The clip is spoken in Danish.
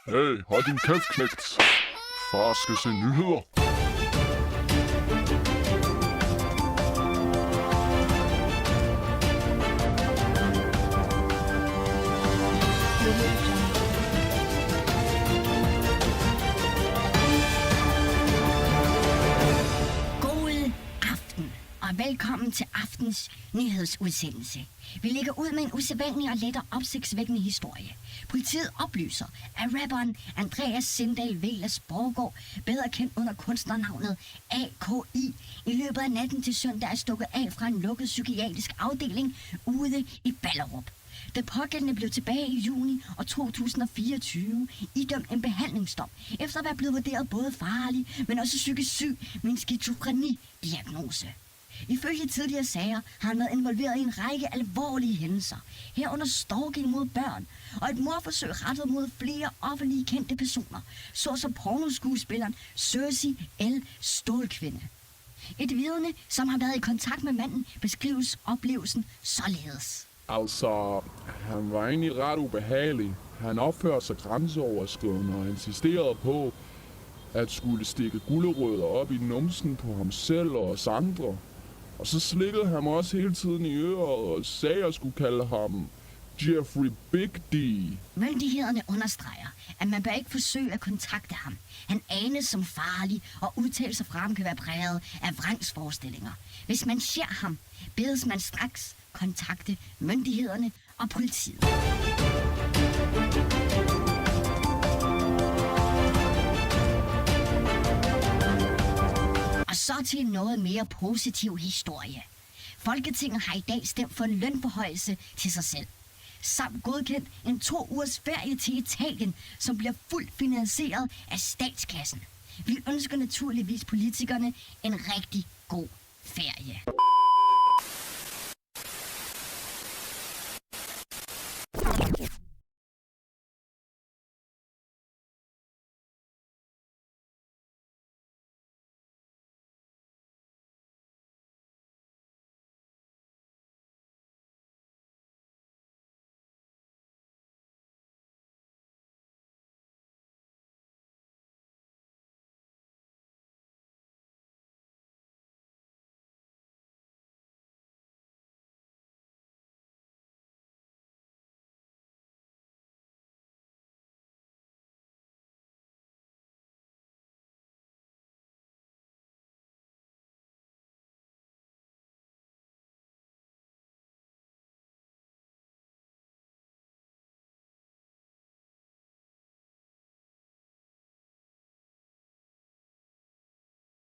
Hey, hold din kæft, knægt. Far skal se nyheder. God aften, og velkommen til aftens nyhedsudsendelse. Vi lægger ud med en usædvanlig og let og opsigtsvækkende historie. Politiet oplyser, at rapperen Andreas Sindal Velas Borgård, bedre kendt under kunstnernavnet AKI, i løbet af natten til søndag er stukket af fra en lukket psykiatrisk afdeling ude i Ballerup. Den pågældende blev tilbage i juni 2024 idømt en behandlingsdom, efter at være blevet vurderet både farlig, men også psykisk syg med en skizofreni-diagnose. Ifølge tidligere sager har han været involveret i en række alvorlige hændelser, herunder stalking mod børn og et mordforsøg rettet mod flere offentlige kendte personer, såsom pornoskuespilleren Cersei L. Stålkvinde. Et vidne, som har været i kontakt med manden, beskrives oplevelsen således. Altså, han var egentlig ret ubehagelig. Han opførte sig grænseoverskridende og insisterede på at skulle stikke gulerødder op i numsen på ham selv og os andre. Og så slikkede han mig også hele tiden i øret og sagde, at jeg skulle kalde ham Jeffrey Big D. Myndighederne understreger, at man bør ikke forsøge at kontakte ham. Han anes som farlig, og udtalelser fra ham kan være præget af vrangsforestillinger. Hvis man ser ham, bedes man straks kontakte myndighederne og politiet. Og så til noget mere positiv historie. Folketinget har i dag stemt for en lønforhøjelse til sig selv, samt godkendt en 2 ugers ferie til Italien, som bliver fuldt finansieret af statskassen. Vi ønsker naturligvis politikerne en rigtig god ferie.